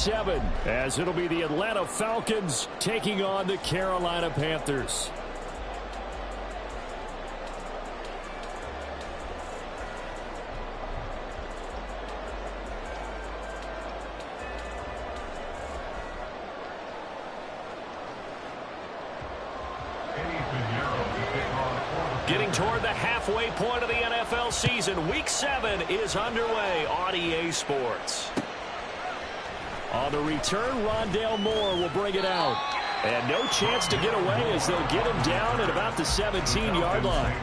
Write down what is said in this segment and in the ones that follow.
7, as it'll be the Atlanta Falcons taking on the Carolina Panthers. Getting toward the halfway point of the NFL season, Week 7 is underway on EA Sports. On the return, Rondale Moore will bring it out. And no chance to get away as they'll get him down at about the 17-yard line.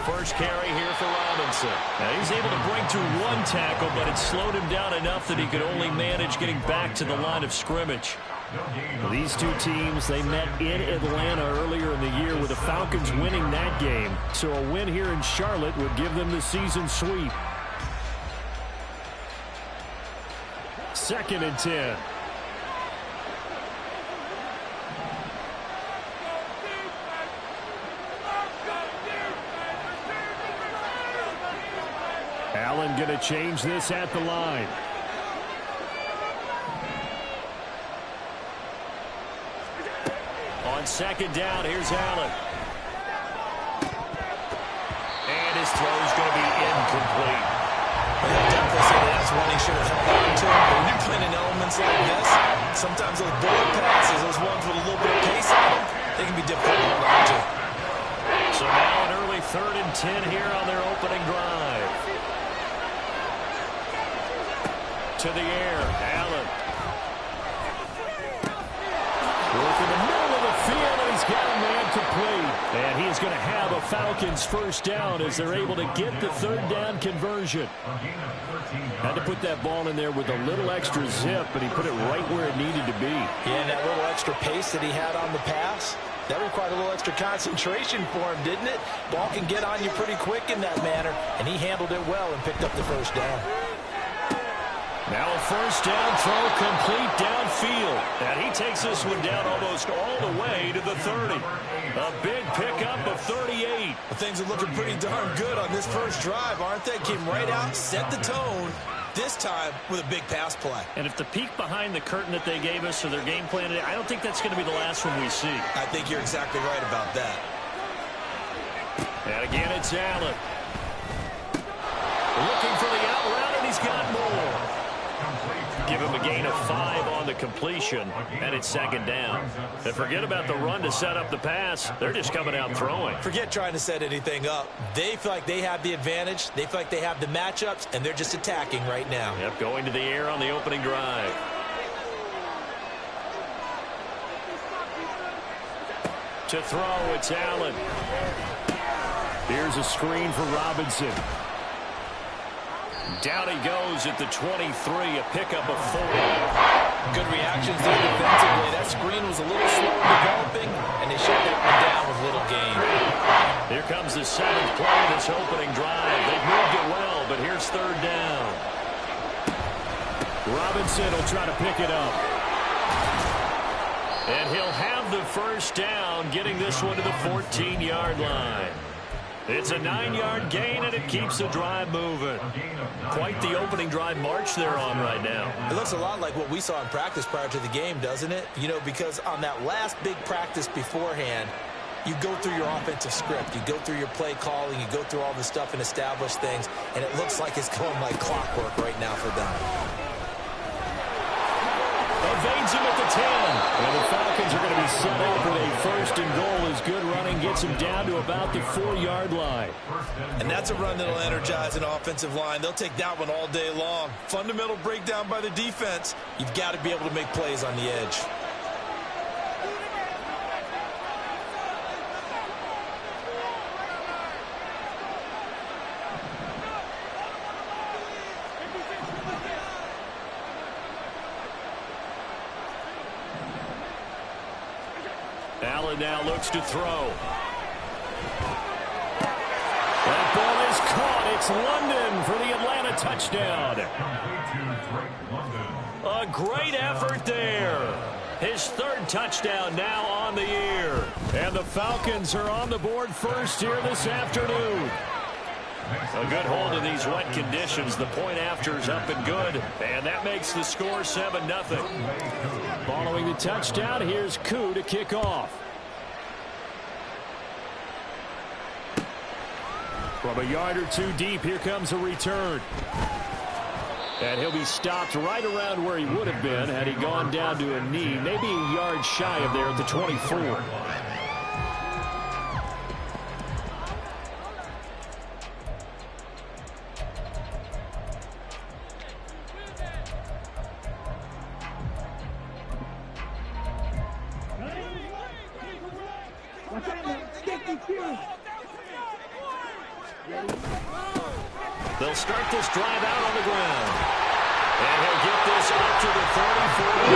First carry here for Robinson. Now he's able to break through one tackle, but it slowed him down enough that he could only manage getting back to the line of scrimmage. These two teams, they met in Atlanta earlier in the year with the Falcons winning that game. So a win here in Charlotte would give them the season sweep. 2nd and 10. Allen going to change this at the line. On 2nd down, here's Allen. And his throw is going to be incomplete. Well, definitely say that's one he should have held on to. But when you're playing in elements like this, sometimes those bullet passes, those ones with a little bit of pace on them, they can be difficult to hold on to. So now an early 3rd and 10 here on their opening drive. To the air, Allen. Working the middle of the field, and he's got a man complete. And he's going to have a Falcons first down as they're able to get the 3rd down conversion. Had to put that ball in there with a little extra zip, but he put it right where it needed to be. Yeah, and that little extra pace that he had on the pass, that required a little extra concentration for him, didn't it? Ball can get on you pretty quick in that manner, and he handled it well and picked up the first down. Now a first down throw complete downfield. And he takes this one down almost all the way to the 30. A big pickup of 38. Well, things are looking pretty darn good on this first drive, aren't they? Came right out, set the tone, this time with a big pass play. And if the peek behind the curtain that they gave us or their game plan today, I don't think that's going to be the last one we see. I think you're exactly right about that. And again, it's Allen. Looking for the out route, and he's got more. Give him a gain of 5 on the completion, and it's 2nd down. And forget about the run to set up the pass. They're just coming out throwing. Forget trying to set anything up. They feel like they have the advantage. They feel like they have the matchups, and they're just attacking right now. Yep, going to the air on the opening drive. To throw, it's Allen. Here's a screen for Robinson. Down he goes at the 23, a pickup of 4. Good reactions there defensively. That screen was a little slower developing, and they shut that one down with little gain. Here comes the 7th play of this opening drive. They've moved it well, but here's 3rd down. Robinson will try to pick it up. And he'll have the first down, getting this one to the 14-yard line. It's a 9-yard gain, and it keeps the drive moving. Quite the opening drive march they're on right now. It looks a lot like what we saw in practice prior to the game, doesn't it? You know, because on that last big practice beforehand, you go through your offensive script. You go through your play calling. You go through all the stuff and establish things, and it looks like it's going like clockwork right now for them. Evades him at the 10. And the Falcons are going to be set up with a 1st and goal as good running gets him down to about the 4-yard line. And that's a run that'll energize an offensive line. They'll take that one all day long. Fundamental breakdown by the defense. You've got to be able to make plays on the edge. Allen now looks to throw. That ball is caught. It's London for the Atlanta touchdown. A great effort there. His third touchdown now on the year. And the Falcons are on the board first here this afternoon. A good hold of these wet conditions. The point after is up and good. And that makes the score 7-0. Following the touchdown, here's Koo to kick off. From a yard or two deep, here comes a return. And he'll be stopped right around where he would have been had he gone down to a knee, maybe a yard shy of there at the 24. They'll start this drive out on the ground. And he'll get this up to the 30-40.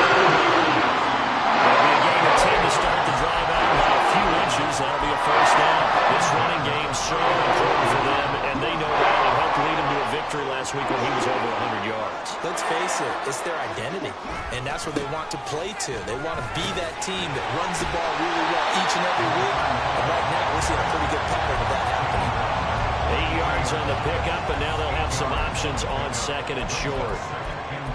That'll be a gain of 10 to start the drive out by a few inches. That'll be a first down. This running game so important for them, and they know that. It helped lead them to a victory last week when he was over 100 yards. Let's face it, it's their identity, and that's where they want to play to. They want to be that team that runs the ball really well each and every week. And right now, we're seeing a pretty good pattern of that happening. 8 yards on the pickup, and now they'll have some options on second and short.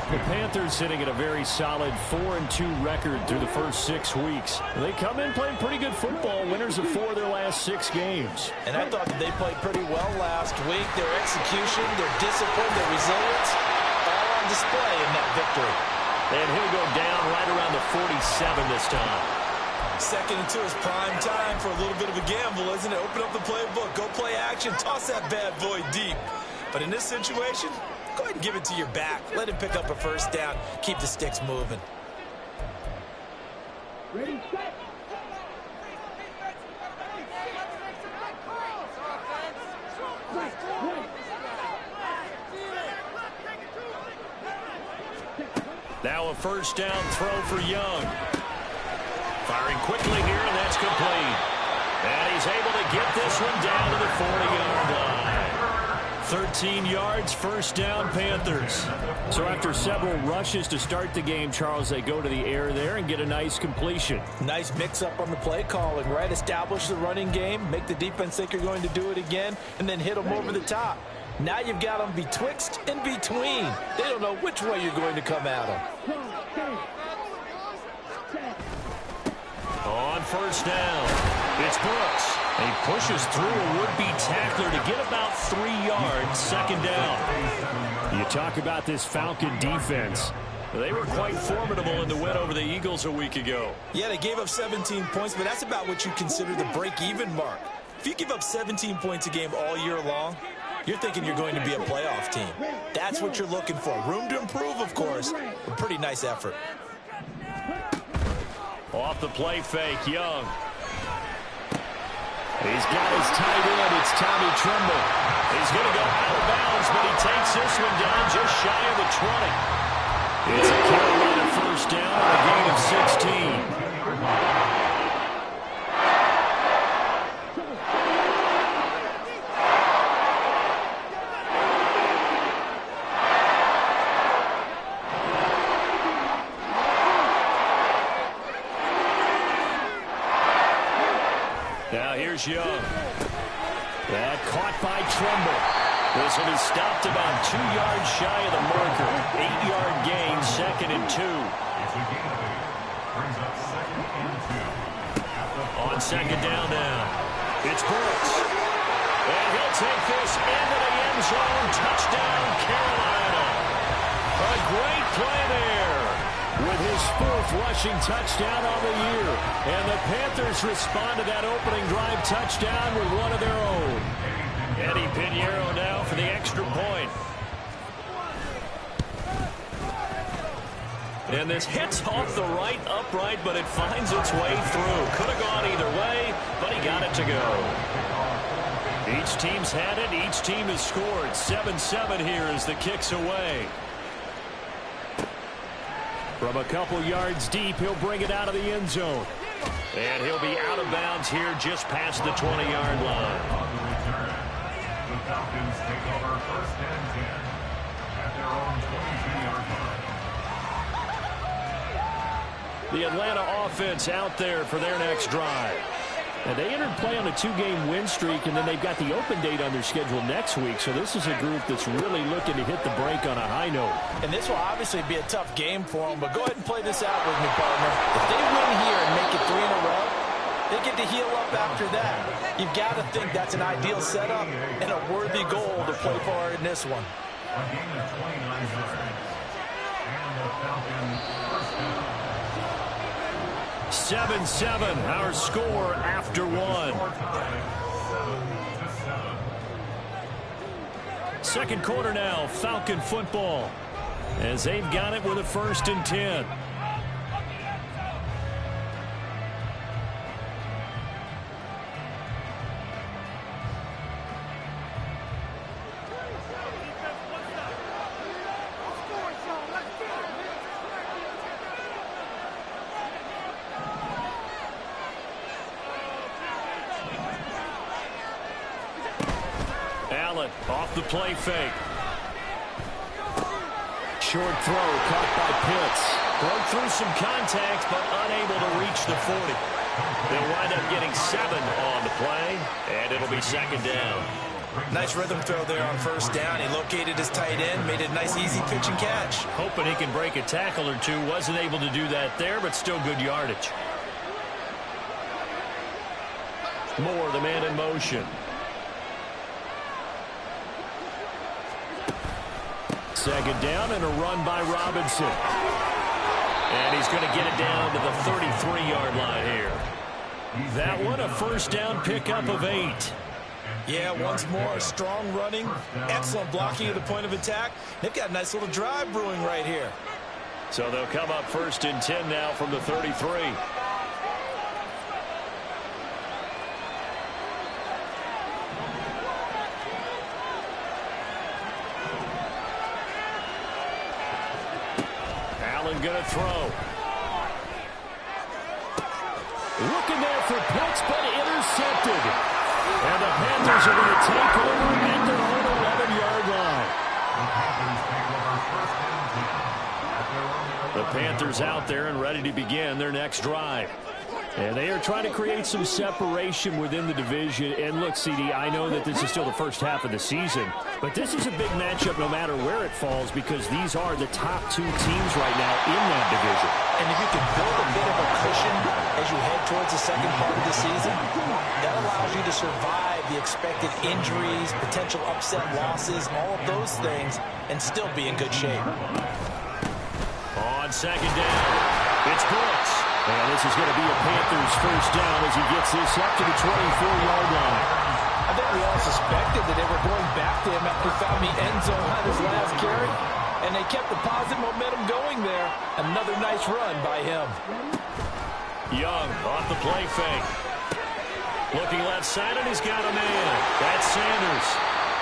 The Panthers sitting at a very solid 4-2 record through the first 6 weeks. They come in playing pretty good football, winners of 4 of their last 6 games. And I thought that they played pretty well last week. Their execution, their discipline, their resilience, all on display in that victory. And he'll go down right around the 47 this time. 2nd and 2 is prime time for a little bit of a gamble, isn't it? Open up the playbook, go play action, toss that bad boy deep. But in this situation, go ahead and give it to your back. Let him pick up a first down. Keep the sticks moving. Ready, set. Now a first down throw for Young. Firing quickly here, and that's complete. And he's able to get this one down to the 40-yard line. 13 yards, first down, Panthers. So after several rushes to start the game, Charles, they go to the air there and get a nice completion. Nice mix-up on the play calling, right? Establish the running game, make the defense think you're going to do it again, and then hit them over the top. Now you've got them betwixt and between. They don't know which way you're going to come at them. On first down, it's Brooks. He pushes through a would-be tackler to get about 3 yards, second down. You talk about this Falcon defense. They were quite formidable in the win over the Eagles a week ago. Yeah, they gave up 17 points, but that's about what you consider the break-even mark. If you give up 17 points a game all year long, you're thinking you're going to be a playoff team. That's what you're looking for. Room to improve, of course. A pretty nice effort. Off the play fake, Young. He's got his tight end. It's Tommy Tremble. He's going to go out of bounds, but he takes this one down just shy of the 20. It's a Carolina first down and a gain of 16. Now here's Young. That caught by Tremble. This will be stopped about 2 yards shy of the marker. 8-yard gain, second and 2. On second down now, it's Brooks. And he'll take this into the end zone. Touchdown, Carolina. A great play there with his 4th rushing touchdown on the year. And the Panthers respond to that opening drive touchdown with one of their own. Eddie Pinheiro now for the extra point. And this hits off the right upright, but it finds its way through. Could have gone either way, but he got it to go. Each team's had it. Each team has scored. 7-7 here as the kick's away. From a couple yards deep, he'll bring it out of the end zone. And he'll be out of bounds here just past the 20-yard line. The Atlanta offense out there for their next drive. And they entered play on a 2-game win streak, and then they've got the open date on their schedule next week. So this is a group that's really looking to hit the break on a high note. And this will obviously be a tough game for them, but go ahead and play this out with me, partner. If they win here and make it 3 in a row, they get to heal up after that. You've got to think that's an ideal setup and a worthy goal to play for in this one. 7-7, our score after 1. Second quarter now, Falcon football, as they've got it with a 1st and 10. Off the play fake. Short throw caught by Pitts. Broke through some contact, but unable to reach the 40. They'll wind up getting 7 on the play, and it'll be 2nd down. Nice rhythm throw there on 1st down. He located his tight end, made a nice easy pitch and catch. Hoping he can break a tackle or two. Wasn't able to do that there, but still good yardage. Moore, the man in motion. Second down and a run by Robinson. And he's going to get it down to the 33-yard line here. That one, a 1st down pickup of 8. Yeah, once more, strong running, excellent blocking at the point of attack. They've got a nice little drive brewing right here. So they'll come up 1st and 10 now from the 33. Going to throw. Looking there for Pitts, but intercepted. And the Panthers are going to take over at their own 11-yard line. The Panthers out there and ready to begin their next drive. And they are trying to create some separation within the division. And look, CD, I know that this is still the first half of the season, but this is a big matchup no matter where it falls, because these are the top 2 teams right now in that division. And if you can build a bit of a cushion as you head towards the second part of the season, that allows you to survive the expected injuries, potential upset losses, all of those things, and still be in good shape. On 2nd down, it's Brooks. And this is going to be a Panthers 1st down as he gets this up to the 24-yard line. I think we all suspected that they were going back to him after he found the end zone on his last carry. And they kept the positive momentum going there. Another nice run by him. Young off the play fake. Looking left side, and he's got a man. That's Sanders.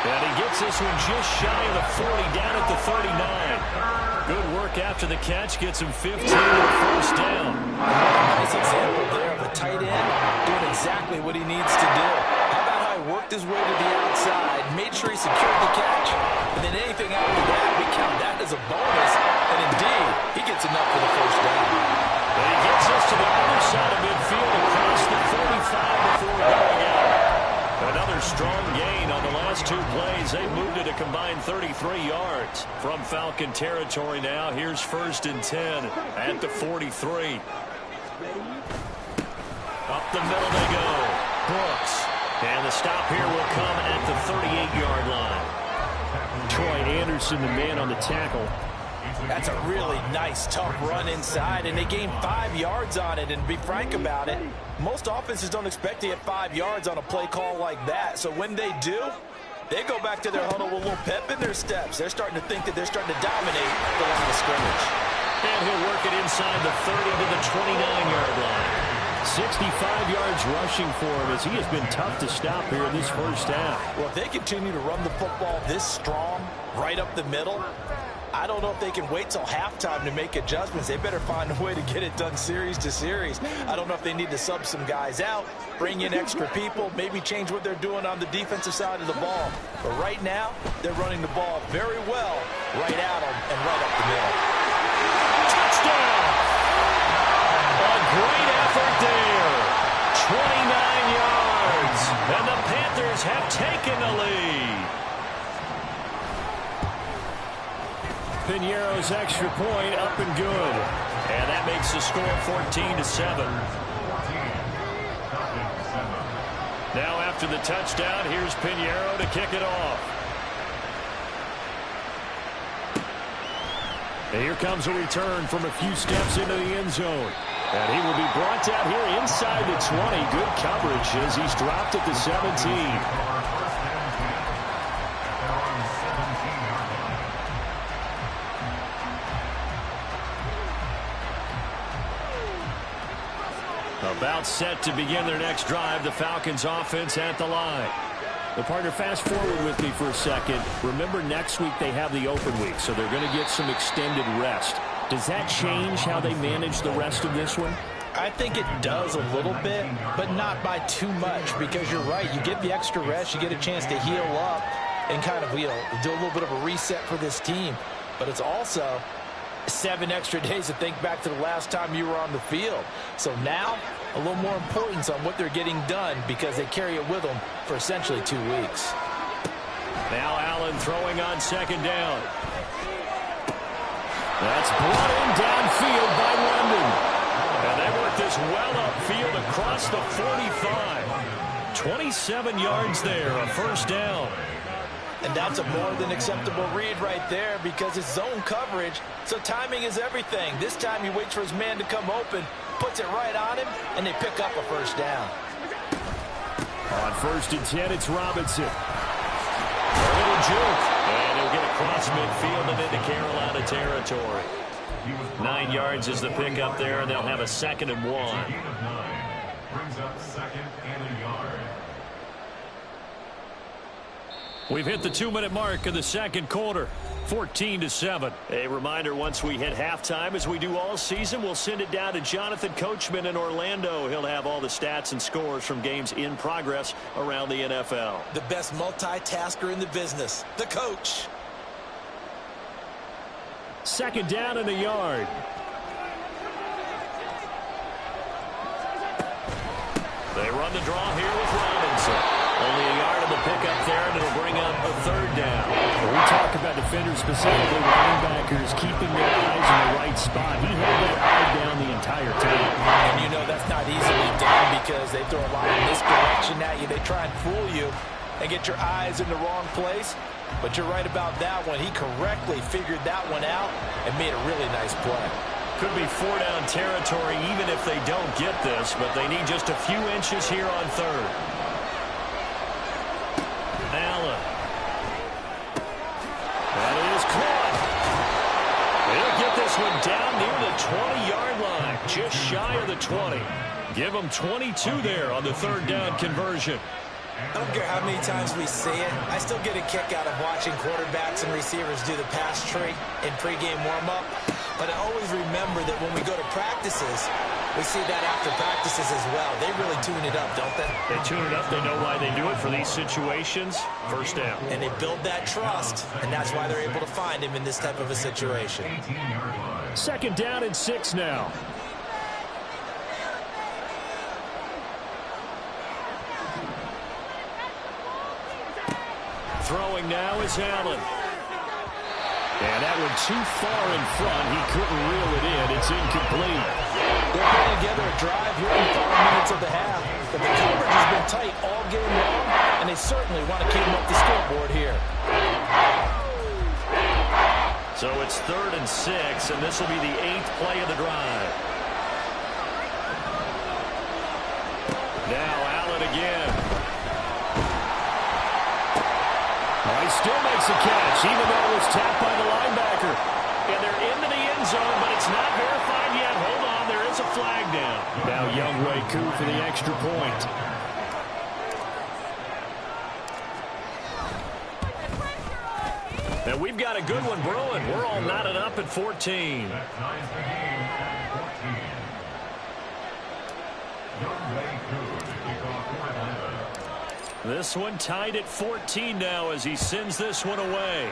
And he gets this one just shy of the 40, down at the 39. Good work after the catch. Gets him 15 and a 1st down. Nice example there of a tight end doing exactly what he needs to do. How about how he worked his way to the outside, made sure he secured the catch, and then anything after that, we count that as a bonus. And indeed, he gets enough for the 1st down. And he gets us to the other side of midfield across the 45 before going out. Another strong gain on the last 2 plays. They moved it a combined 33 yards from Falcon territory now. Here's 1st and 10 at the 43. Up the middle they go. Brooks. And the stop here will come at the 38-yard line. Troy Anderson, the man on the tackle. That's a really nice, tough run inside, and they gained 5 yards on it. And to be frank about it, most offenses don't expect to get 5 yards on a play call like that. So when they do, they go back to their huddle with a little pep in their steps. They're starting to think that they're starting to dominate the line of scrimmage. And he'll work it inside the 30 to the 29-yard line. 65 yards rushing for him, as he has been tough to stop here in this 1st half. Well, if they continue to run the football this strong, right up the middle, I don't know if they can wait till halftime to make adjustments. They better find a way to get it done series to series. I don't know if they need to sub some guys out, bring in extra people, maybe change what they're doing on the defensive side of the ball. But right now, they're running the ball very well right at them and right up the middle. Touchdown! effort there. 29 yards. And the Panthers have taken the lead. Piñeiro's extra point up and good. And that makes the score 14-7. Now after the touchdown, here's Piñeiro to kick it off. And here comes a return from a few steps into the end zone. And he will be brought down here inside the 20. Good coverage as he's dropped at the 17. About set to begin their next drive, the Falcons offense at the line. The partner, fast forward with me for a second. Remember, next week they have the open week, so they're going to get some extended rest. Does that change how they manage the rest of this one? I think it does a little bit, but not by too much, because you're right. You get the extra rest, you get a chance to heal up and kind of, do a little bit of a reset for this team. But it's also 7 extra days to think back to the last time you were on the field. So now, a little more importance on what they're getting done because they carry it with them for essentially 2 weeks. Now Allen throwing on second down. That's brought in downfield by London. And they work this well upfield across the 45. 27 yards there, a first down. And that's a more than acceptable read right there because it's zone coverage, so timing is everything. This time he waits for his man to come open, puts it right on him, and they pick up a first down. On 1st and 10, it's Robinson. A little juke, and he'll get across midfield and into Carolina territory. 9 yards is the pickup there, and they'll have a 2nd and 1. Brings up 2nd and a yard. We've hit the 2-minute mark of the second quarter, 14-7. A reminder, once we hit halftime, as we do all season, we'll send it down to Jonathan Coachman in Orlando. He'll have all the stats and scores from games in progress around the NFL. The best multitasker in the business, the coach. 2nd down and a yard. They run the draw here with Robinson. Only a yard of the pickup there, and it'll bring up a 3rd down. When we talk about defenders, specifically linebackers, keeping their eyes in the right spot. He had that eye down the entire time. And that's not easily done because they throw a lot of misdirection at you. They try and fool you and get your eyes in the wrong place. But you're right about that one. He correctly figured that one out and made a really nice play. Could be 4-down territory even if they don't get this, but they need just a few inches here on 3rd. Allen. That is caught. They'll get this one down near the 20-yard line, just shy of the 20. Give them 22 there on the 3rd down conversion. I don't care how many times we say it, I still get a kick out of watching quarterbacks and receivers do the pass tree in pregame warm-up. But I always remember that when we go to practices, we see that after practices as well. They really tune it up, don't they? They tune it up. They know why they do it for these situations. First down. And they build that trust, and that's why they're able to find him in this type of a situation. 2nd down and 6 now. Throwing now is Allen. And that one too far in front. He couldn't reel it in. It's incomplete. They're putting together a drive here in the final minutes of the half. But the coverage has been tight all game long, and they certainly want to keep them up the scoreboard here. So it's 3rd and 6, and this will be the 8th play of the drive. Now Allen again. He still makes a catch, even though it was tapped by the linebacker. And they're into the end zone, but it's not verified yet. Hold on, there is a flag down. Now Younghoe Koo for the extra point. And we've got a good one brewing. We're all knotted up at 14. That ties the game at 14. Younghoe Koo to kick off for Atlanta. This one tied at 14 now as he sends this one away.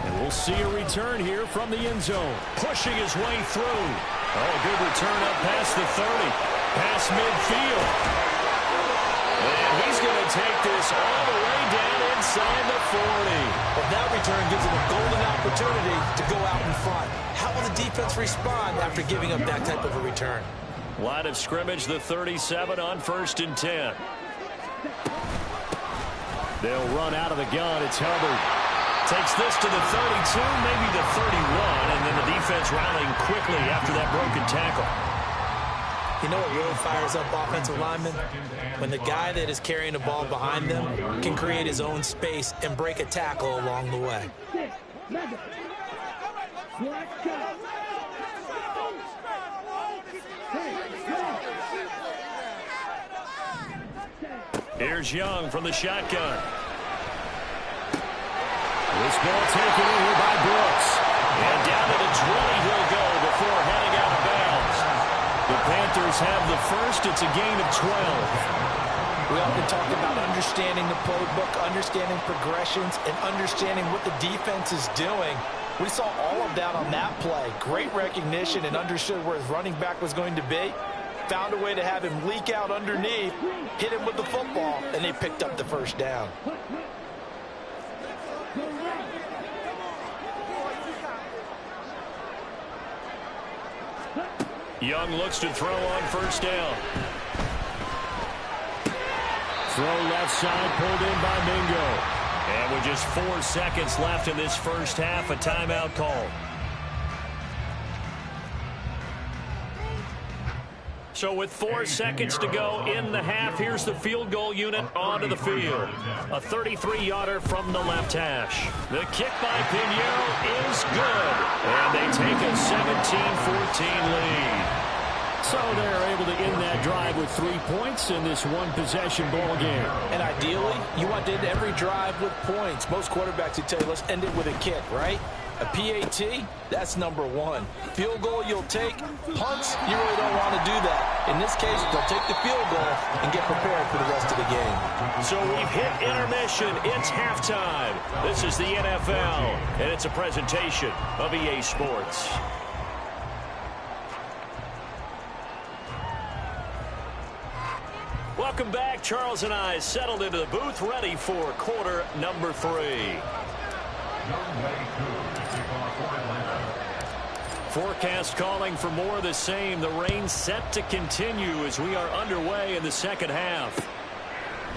And We'll see a return here from the end zone. Pushing his way through. Oh, good return up past the 30. Past midfield. And he's going to take this all the way down inside the 40. Well, that return gives him a golden opportunity to go out in front. How will the defense respond after giving up that type of a return? Line of scrimmage, the 37 on 1st and 10. They'll run out of the gun. It's Hubbard. Takes this to the 32, maybe the 31, and then the defense rallying quickly after that broken tackle. You know what really fires up offensive linemen? When the guy that is carrying the ball behind them can create his own space and break a tackle along the way. Here's Young from the shotgun. This ball taken in here by Brooks. And down to the 20 he'll go before heading out of bounds. The Panthers have the first. It's a gain of 12. We often talk about understanding the playbook, understanding progressions, and understanding what the defense is doing. We saw all of that on that play. Great recognition and understood where his running back was going to be. Found a way to have him leak out underneath, hit him with the football, and they picked up the first down. Young looks to throw on 1st down. Throw left side, pulled in by Mingo. And with just 4 seconds left in this first half, a timeout call. So with 4 seconds to go in the half, here's the field goal unit onto the field. A 33-yarder from the left hash. The kick by Pinheiro is good. And they take a 17-14 lead. So they're able to end that drive with 3 points in this one-possession ball game. And ideally, you want to end every drive with points. Most quarterbacks would tell you, let's end it with a kick, right? A PAT, that's number 1. Field goal you'll take. Punts, you really don't want to do that. In this case, they'll take the field goal and get prepared for the rest of the game. So we've hit intermission. It's halftime. This is the NFL, and it's a presentation of EA Sports. Welcome back. Charles and I settled into the booth, ready for quarter number 3. Forecast calling for more of the same. The rain set to continue as we are underway in the second half.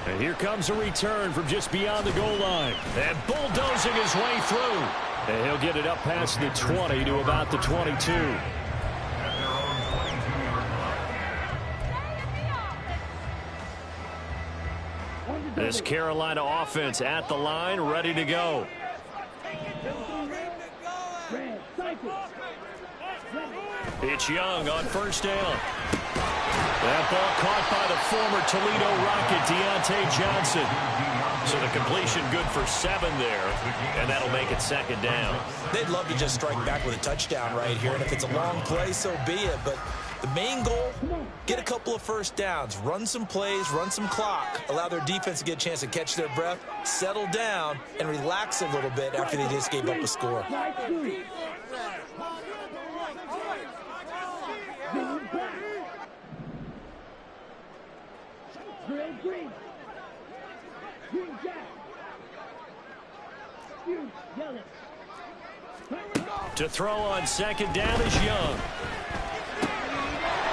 And here comes a return from just beyond the goal line. And bulldozing his way through. And he'll get it up past the 20 to about the 22. This Carolina offense at the line, ready to go. It's Young on 1st down. That ball caught by the former Toledo Rocket, Deontay Johnson. So the completion good for 7 there, and that'll make it 2nd down. They'd love to just strike back with a touchdown right here, and if it's a long play, so be it. But the main goal, get a couple of first downs, run some plays, run some clock, allow their defense to get a chance to catch their breath, settle down, and relax a little bit after they just gave up a score. To throw on 2nd down is Young.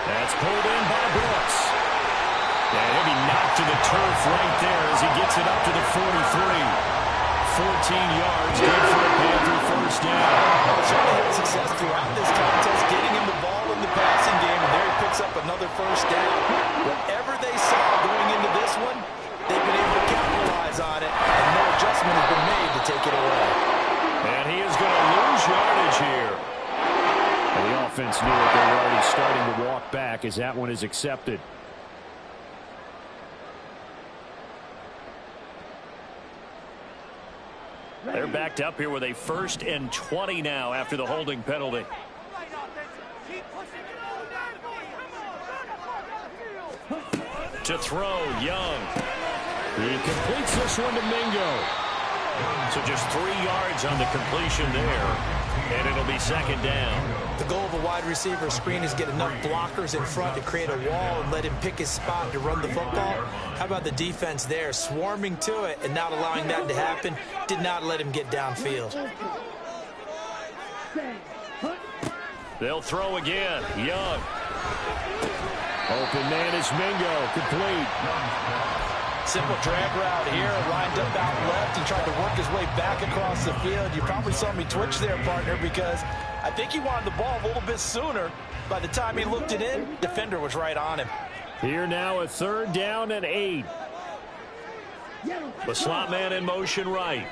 That's pulled in by Brooks. And he'll be knocked to the turf right there as he gets it up to the 43. 14 yards, good for a Panther first down. Certainly had success throughout this contest, getting him the ball in the passing game, and there he picks up another first down. Whatever they saw going into this one, they've been able to capitalize on it, and no adjustment has been made to take it away. And he is going to lose yardage here. And the offense knew it. They were already starting to walk back as that one is accepted. They're backed up here with a 1st and 20 now after the holding penalty. To throw, Young. He completes this one to Mingo. So just 3 yards on the completion there, and it'll be second down. The goal of a wide receiver screen is get enough blockers in front to create a wall and let him pick his spot to run the football. How about the defense there, swarming to it and not allowing that to happen? Did not let him get downfield. They'll throw again. Young. Open man is Mingo. Complete. Simple drag route here, lined up out left. He tried to work his way back across the field. You probably saw me twitch there, partner, because I think he wanted the ball a little bit sooner. By the time he looked it in, defender was right on him. Here now, a 3rd down and 8. The slot man in motion right.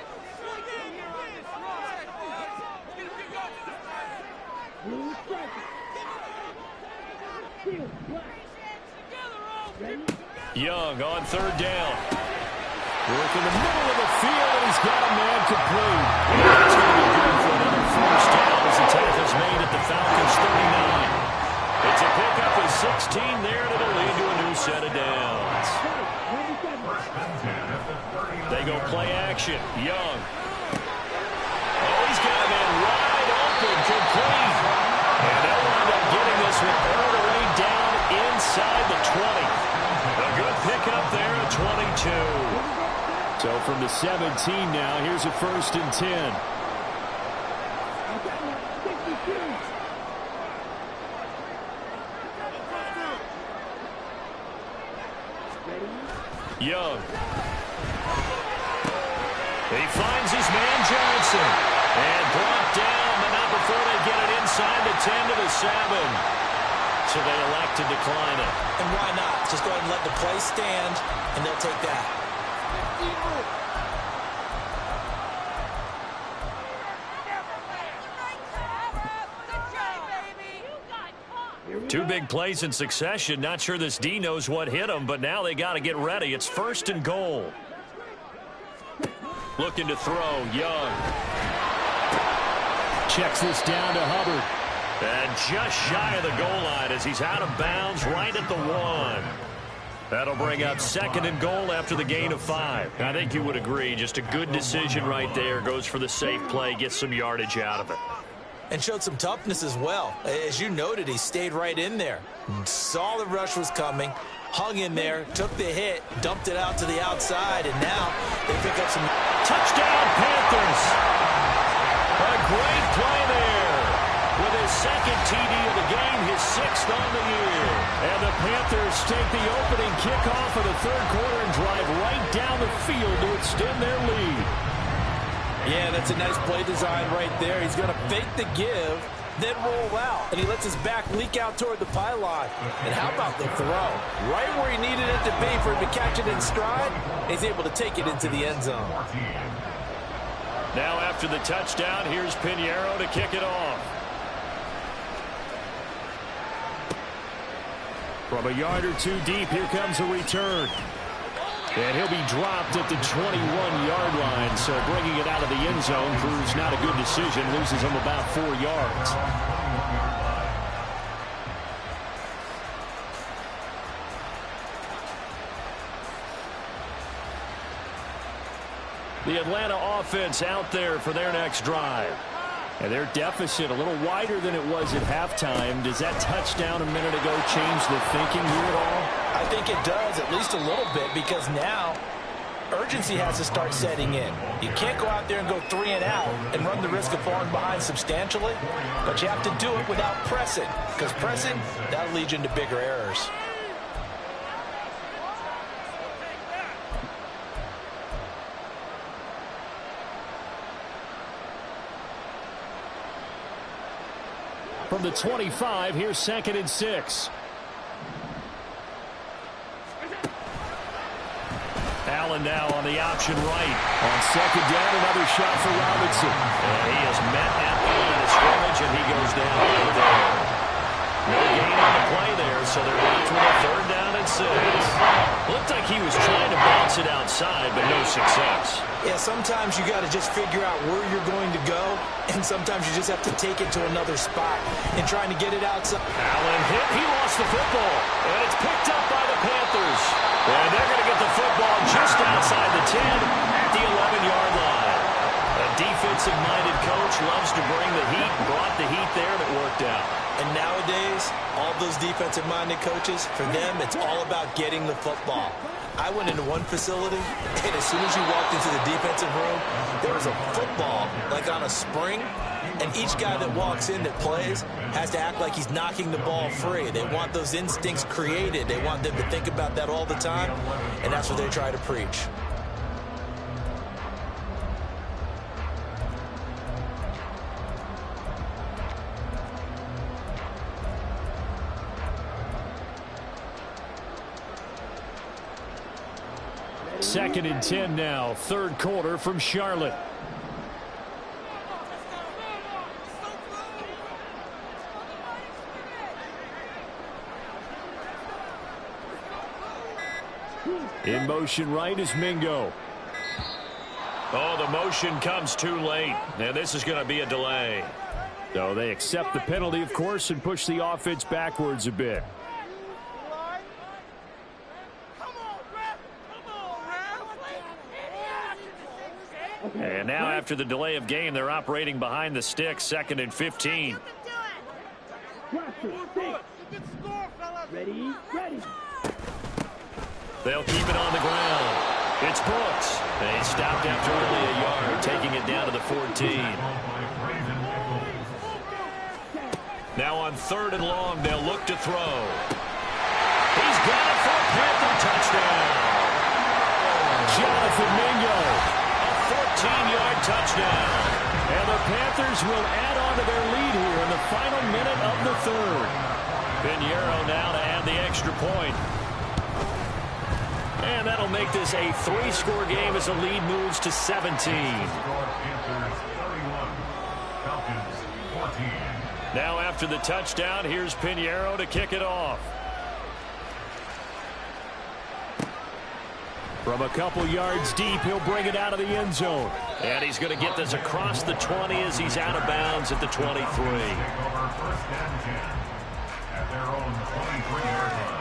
Young on 3rd down. Work in the middle of the field, and he's got a man complete. That's going to be good for another 1st down as the tackle's made at the Falcons' 39. It's a pickup of 16 there, and it'll lead to a new set of downs. They go play action. Young. Oh, he's got a man wide open, complete. And they'll wind up getting this one all the way down inside the 20. A good pickup there at 22. So from the 17 now, here's a 1st and 10. Young. He finds his man Johnson. And brought down, but not before they get it inside the 10 to the 7. So they elect to decline it. And why not? Just go ahead and let the play stand, and they'll take that. 2 big plays in succession. Not sure this D knows what hit him, but now they got to get ready. It's 1st and goal. Looking to throw, Young. Checks this down to Hubbard. And just shy of the goal line as he's out of bounds right at the 1. That'll bring up 2nd and goal after the gain of 5. I think you would agree. Just a good decision right there. Goes for the safe play, gets some yardage out of it. And showed some toughness as well. As you noted, he stayed right in there. Saw the rush was coming, hung in there, took the hit, dumped it out to the outside, and now they pick up some... Touchdown, Panthers! A great play there. With his 2nd TD of the game, his 6th on the year. And the Panthers take the opening kickoff of the 3rd quarter and drive right down the field to extend their lead. Yeah, that's a nice play design right there. He's going to fake the give, then roll out. And he lets his back leak out toward the pylon. And how about the throw? Right where he needed it to be for him to catch it in stride. He's able to take it into the end zone. Now after the touchdown, here's Pinheiro to kick it off. From a yard or 2 deep, here comes a return. And he'll be dropped at the 21-yard line, so bringing it out of the end zone proves not a good decision. Loses him about 4 yards. The Atlanta offense out there for their next drive. And their deficit a little wider than it was at halftime. Does that touchdown a minute ago change the thinking here at all? I think it does, at least a little bit, because now urgency has to start setting in. You can't go out there and go 3 and out and run the risk of falling behind substantially, but you have to do it without pressing, because pressing, that'll lead you into bigger errors. From the 25, here's 2nd and 6. Allen now on the option right. On 2nd down, another shot for Robinson. And he is met at the line of scrimmage, and he goes down right there. No gain on the play there, so they're left with a 3rd down and 6. Looked like he was trying to bounce it outside, but no success. Yeah, sometimes you got to just figure out where you're going to go, and sometimes you just have to take it to another spot and trying to get it outside. Allen hit. He lost the football, and it's picked up by the Panthers. And they're going to get the football just outside the 10 at the 11-yard line. defensive-minded coach loves to bring the heat, brought the heat there, and it worked out. And nowadays, all those defensive-minded coaches, for them, it's all about getting the football. I went into one facility, and as soon as you walked into the defensive room, there was a football, like on a spring, and each guy that walks in that plays has to act like he's knocking the ball free. They want those instincts created. They want them to think about that all the time, and that's what they try to preach. Second and 10 now, third quarter from Charlotte. In motion right is Mingo. Oh, the motion comes too late. Now this is going to be a delay. So they accept the penalty, of course, and push the offense backwards a bit. And now after the delay of game, they're operating behind the sticks, second and 15. Ready? They'll keep it on the ground. It's Brooks. They stopped after only a yard, taking it down to the 14. Now on third and long, they'll look to throw. He's got it for a Panther touchdown. Jonathan Mingo. 14-yard touchdown. And the Panthers will add on to their lead here in the final minute of the third. Pinheiro now to add the extra point. And that'll make this a 3-score game as the lead moves to 17. Now after the touchdown, here's Pinheiro to kick it off. From a couple yards deep, he'll bring it out of the end zone. And he's going to get this across the 20 as he's out of bounds at the 23. At their own 23-yard line.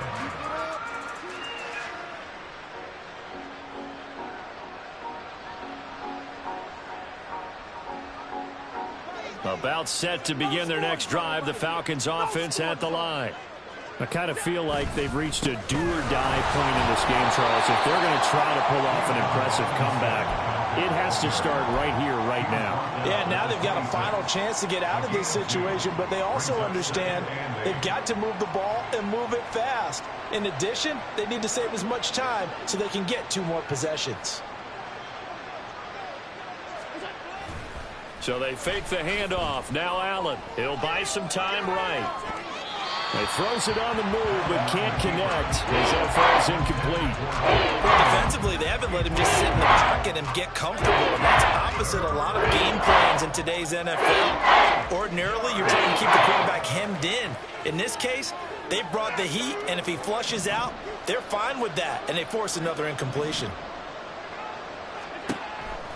About set to begin their next drive, the Falcons offense at the line. I kind of feel like they've reached a do-or-die point in this game, Charles. If they're going to try to pull off an impressive comeback, it has to start right here, right now. Yeah, now they've got a final chance to get out of this situation, but they also understand they've got to move the ball and move it fast. In addition, they need to save as much time so they can get 2 more possessions. So they fake the handoff. Now Allen. He'll buy some time right. He throws it on the move, but can't connect as that falls incomplete. Well, defensively, they haven't let him just sit in the pocket and get comfortable, and that's opposite a lot of game plans in today's NFL. Ordinarily, you're trying to keep the quarterback hemmed in. In this case, they brought the heat, and if he flushes out, they're fine with that, and they force another incompletion.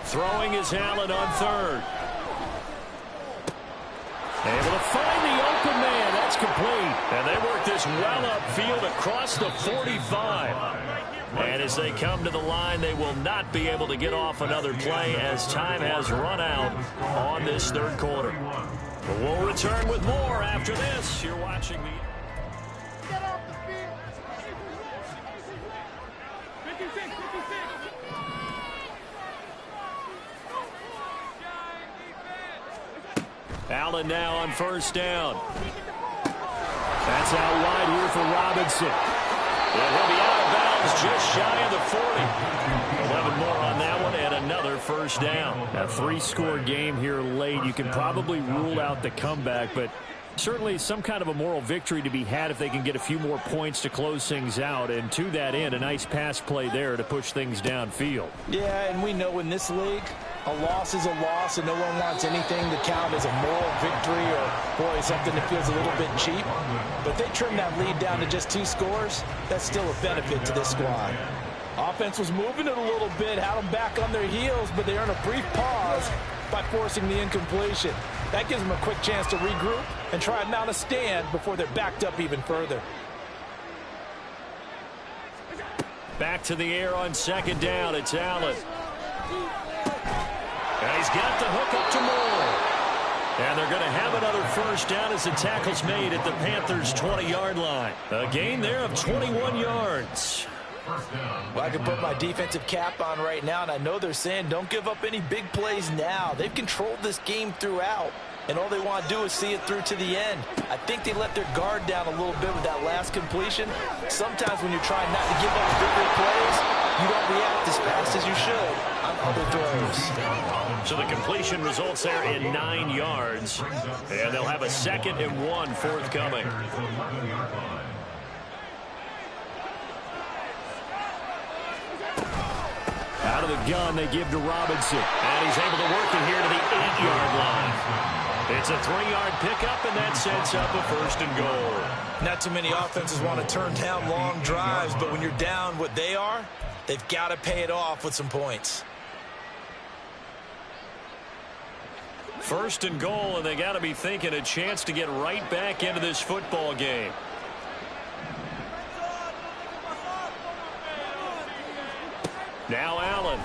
Throwing is Allen on third. Able to find the open man. That's complete. And they work this well upfield across the 45. And as they come to the line, they will not be able to get off another play as time has run out on this third quarter. But we'll return with more after this. You're watching the... Get off the field. 56. Allen now on first down. That's out wide here for Robinson. And he'll be out of bounds just shy of the 40. 11 more on that one and another first down. A 3-score game here late. You can probably rule out the comeback, but certainly some kind of a moral victory to be had if they can get a few more points to close things out. And to that end, a nice pass play there to push things downfield. Yeah, and we know in this league, a loss is a loss, and no one wants anything to count as a moral victory or, boy, something that feels a little bit cheap. But they trim that lead down to just 2 scores. That's still a benefit to this squad. Offense was moving it a little bit, had them back on their heels, but they earn a brief pause by forcing the incompletion. That gives them a quick chance to regroup and try and mount a stand before they're backed up even further. Back to the air on second down. It's Allen. And he's got the hook up to Moore. And they're going to have another first down as the tackle's made at the Panthers' 20-yard line. A gain there of 21 yards. Well, I can put my defensive cap on right now, and I know they're saying don't give up any big plays now. They've controlled this game throughout, and all they want to do is see it through to the end. I think they let their guard down a little bit with that last completion. Sometimes when you're trying not to give up bigger plays, you don't react as fast as you should on other throws. So the completion results there in 9 yards, and they'll have a 2nd and 1 forthcoming. Out of the gun, they give to Robinson. And he's able to work it here to the 8-yard line. It's a 3-yard pickup, and that sets up a 1st and goal. Not too many offenses want to turn down long drives, but when you're down what they are, they've got to pay it off with some points. 1st and goal, and they got to be thinking a chance to get right back into this football game. Now Allen.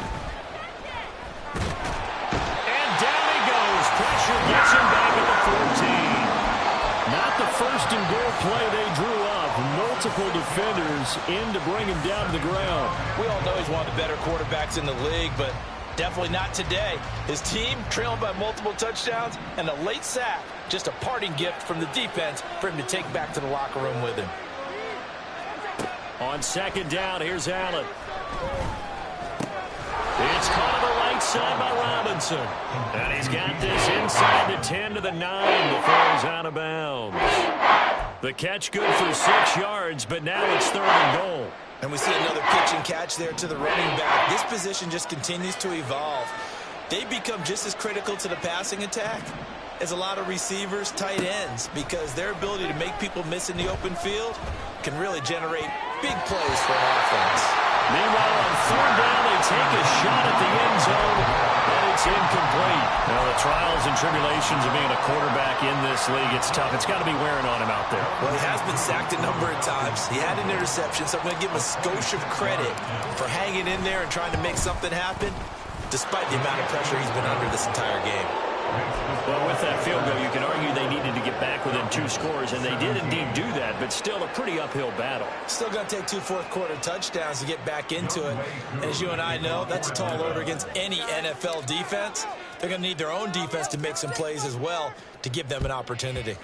And down he goes. Pressure gets him back at the 14. Not the 1st and goal play they drew up. Multiple defenders in to bring him down to the ground. We all know he's one of the better quarterbacks in the league, but definitely not today. His team trailing by multiple touchdowns and a late sack. Just a parting gift from the defense for him to take back to the locker room with him. On 2nd down, here's Allen. It's caught on the right side by Robinson. And he's got this inside the 10 to the 9 before he's out of bounds. The catch good for 6 yards, but now it's 3rd and goal. And we see another pitch and catch there to the running back. This position just continues to evolve. They become just as critical to the passing attack as a lot of receivers, tight ends, because their ability to make people miss in the open field can really generate big plays for an offense. Meanwhile, on 3rd down, they take a shot at the end zone, and it's incomplete. Now, the trials and tribulations of being a quarterback in this league, it's tough. It's got to be wearing on him out there. Well, he has been sacked a number of times. He had an interception, so I'm going to give him a skosh of credit for hanging in there and trying to make something happen, despite the amount of pressure he's been under this entire game. Well, with that field goal, you can argue they needed to get back within 2 scores, and they did indeed do that, but still a pretty uphill battle. Still going to take 2 fourth-quarter touchdowns to get back into it. And as you and I know, that's a tall order against any NFL defense. They're going to need their own defense to make some plays as well to give them an opportunity.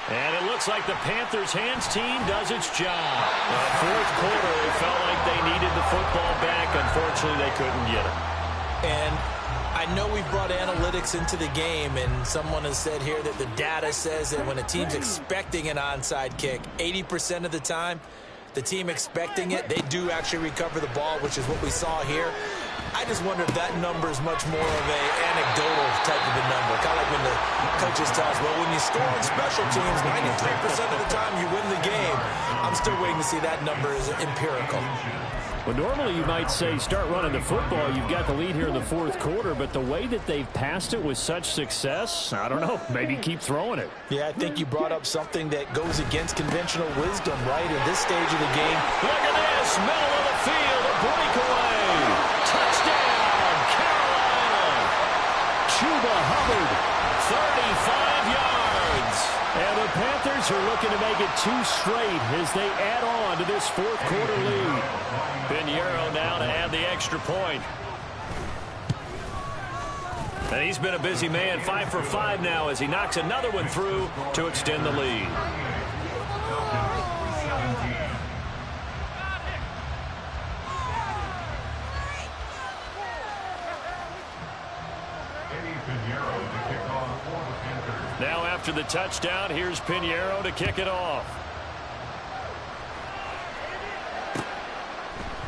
And it looks like the Panthers' hands team does its job. 4th quarter, it felt like they needed the football back. Unfortunately, they couldn't get it. And I know we've brought analytics into the game, and someone has said here that the data says that when a team's expecting an onside kick, 80% of the time, the team expecting it, they do actually recover the ball, which is what we saw here. I just wonder if that number is much more of an anecdotal type of a number. Kind of like when the coaches tell us, well, when you score on special teams, 93% of the time you win the game. I'm still waiting to see that number is empirical. Well, normally you might say start running the football. You've got the lead here in the 4th quarter, but the way that they've passed it with such success, I don't know, maybe keep throwing it. Yeah, I think you brought up something that goes against conventional wisdom, right, in this stage of the game. Look at this, middle of the field, a breakaway. Touchdown, Carolina. Chuba Hubbard, 35 yards. And the Panthers are looking to make it 2 straight as they add on to this 4th quarter lead. Pinheiro now to add the extra point. And he's been a busy man, 5 for 5 now as he knocks another one through to extend the lead. Now after the touchdown, here's Pinheiro to kick it off.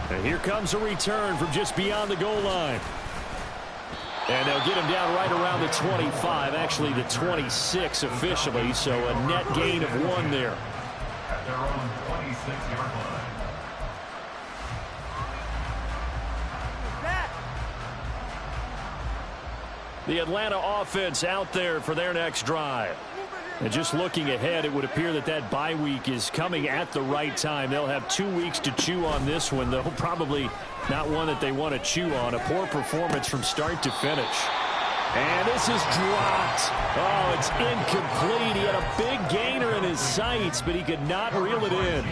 And here comes a return from just beyond the goal line. And they'll get him down right around the 25, actually the 26 officially, so a net gain of 1 there. At their own 26-yard line. The Atlanta offense out there for their next drive. And just looking ahead, it would appear that that bye week is coming at the right time. They'll have 2 weeks to chew on this one, though probably not one that they want to chew on. A poor performance from start to finish. And this is dropped. Oh, it's incomplete. He had a big gainer in his sights, but he could not reel it in.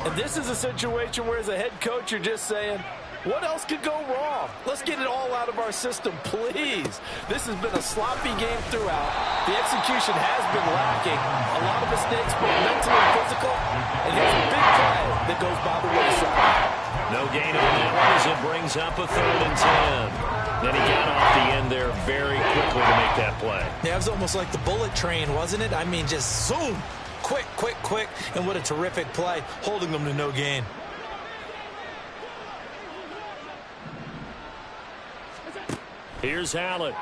And this is a situation where, as a head coach, you're just saying, what else could go wrong? Let's get it all out of our system, please. This has been a sloppy game throughout. The execution has been lacking. A lot of mistakes, both mental and physical. And here's a big play that goes by the wayside. No gain on that one as it brings up a 3rd and 10. Then he got off the end there very quickly to make that play. Yeah, it was almost like the bullet train, wasn't it? I mean, just zoom. Quick, quick, quick. And what a terrific play, holding them to no gain. Here's Allen. And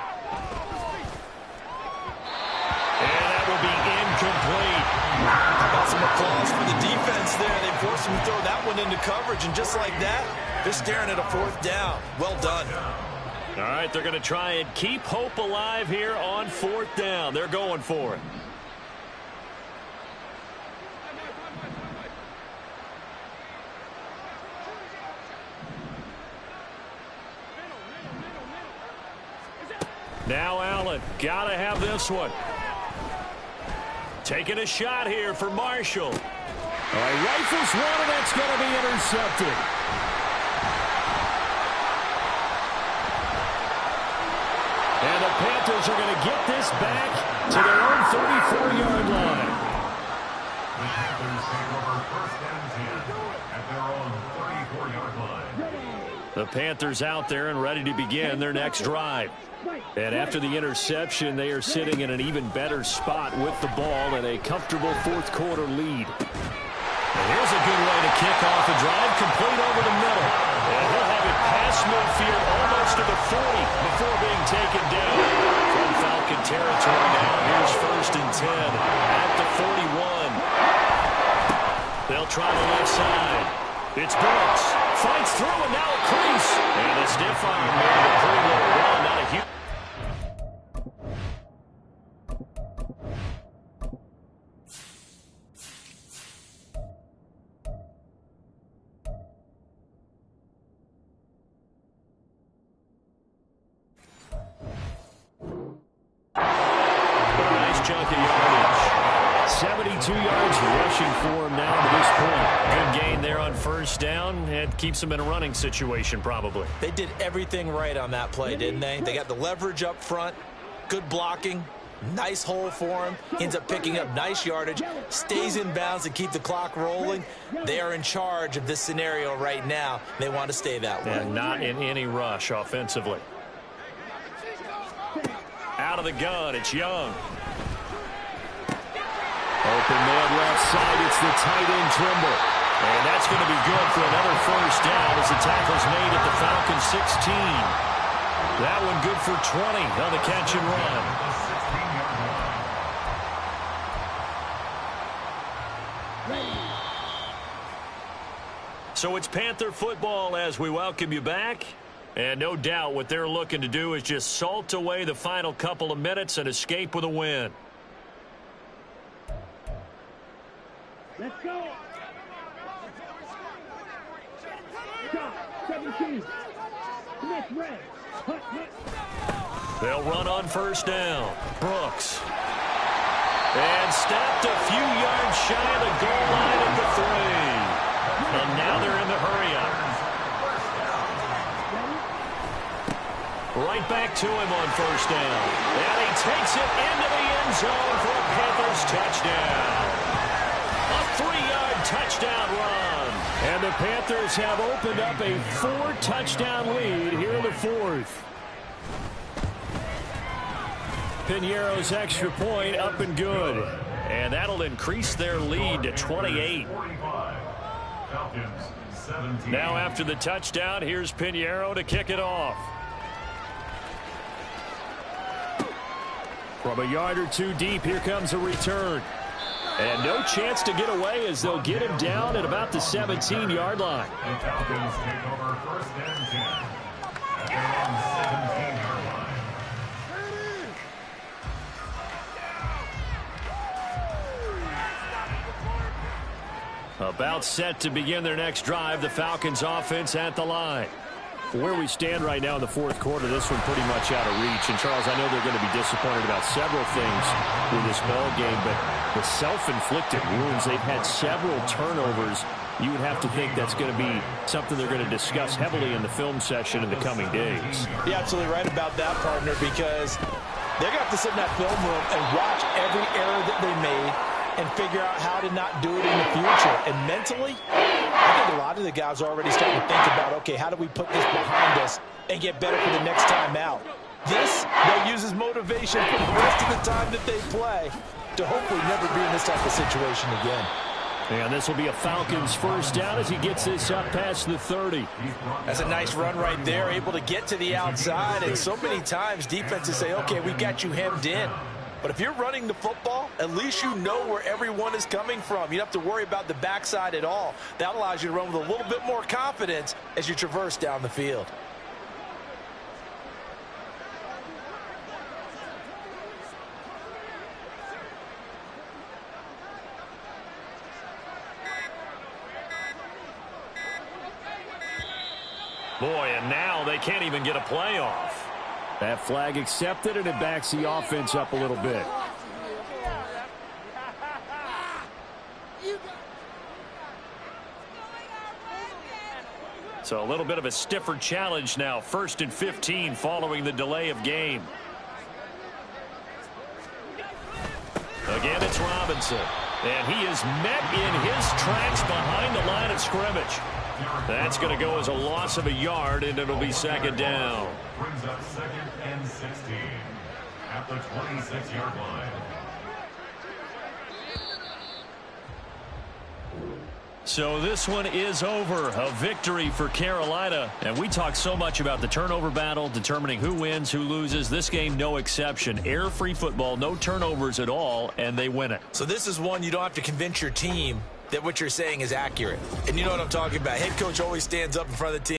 that will be incomplete. How about some applause for the defense there? They forced him to throw that one into coverage, and just like that, they're staring at a 4th down. Well done. All right, they're going to try and keep hope alive here on 4th down. They're going for it. Now Allen, gotta have this one. Taking a shot here for Marshall. All right, rifles one, and that's going to be intercepted. And the Panthers are going to get this back to their own 34-yard line. The Panthers take over 1st and 10 at their own 34-yard line. The Panthers out there and ready to begin their next drive. And after the interception, they are sitting in an even better spot with the ball and a comfortable 4th quarter lead. And here's a good way to kick off a drive, complete over the middle. And he'll have it past midfield almost to the 40 before being taken down. From Falcon territory now, here's 1st and 10 at the 41. They'll try the left side. It's Brooks. Fights through and now a crease. And a stiff arm made a pretty little run. Not a huge. Nice chunk of yardage. 72 yards rushing for him now to this point. Good gain there on 1st down. It keeps them in a running situation probably. They did everything right on that play, didn't they? They got the leverage up front, good blocking, nice hole for him. He ends up picking up nice yardage, stays in bounds to keep the clock rolling. They are in charge of this scenario right now. They want to stay that way. And not in any rush offensively. Out of the gun, it's Young. Open man left side, it's the tight end Trimble. And that's going to be good for another 1st down as the tackle's made at the Falcons 16. That one good for 20 on the catch and run. So it's Panther football as we welcome you back. And no doubt what they're looking to do is just salt away the final couple of minutes and escape with a win. Let's go. 17. Next red. They'll run on 1st down. Brooks. And stepped a few yards shy of the goal line at the 3. And now they're in the hurry-up. Right back to him on 1st down. And he takes it into the end zone for a Panthers touchdown. A 3-yard touchdown run. And the Panthers have opened up a 4-touchdown lead here in the 4th. Pinheiro's extra point up and good. And that'll increase their lead to 28. Now after the touchdown, here's Pinheiro to kick it off. From a yard or two deep, here comes a return. And no chance to get away as they'll get him down at about the 17-yard line. The Falcons take over 1st and 10 at their own 17-yard line. About set to begin their next drive, the Falcons offense at the line. Where we stand right now in the fourth quarter, this one pretty much out of reach. And, Charles, I know they're going to be disappointed about several things with this ball game, but the self-inflicted wounds, they've had several turnovers. You would have to think that's going to be something they're going to discuss heavily in the film session in the coming days. You're absolutely right about that, partner, because they're going to have to sit in that film room and watch every error that they made and figure out how to not do it in the future. And mentally, I think a lot of the guys are already starting to think about, okay, how do we put this behind us and get better for the next time out? This, they'll use as motivation for the rest of the time that they play to hopefully never be in this type of situation again. And this will be a Falcons first down as he gets this up past the 30. That's a nice run right there, able to get to the outside. And so many times defenses say, okay, we got you hemmed in. But if you're running the football, at least you know where everyone is coming from. You don't have to worry about the backside at all. That allows you to run with a little bit more confidence as you traverse down the field. Boy, and now they can't even get a playoff. That flag accepted, and it backs the offense up a little bit. So a little bit of a stiffer challenge now. 1st and 15 following the delay of game. Again, it's Robinson. And he is met in his tracks behind the line of scrimmage. That's going to go as a loss of a yard, and it'll be 2nd down. Brings up 2nd and 16 at the 26-yard line. So this one is over. A victory for Carolina. And we talk so much about the turnover battle, determining who wins, who loses. This game, no exception. Error-free football, no turnovers at all, and they win it. So this is one you don't have to convince your team that what you're saying is accurate. And you know what I'm talking about. Head coach always stands up in front of the team.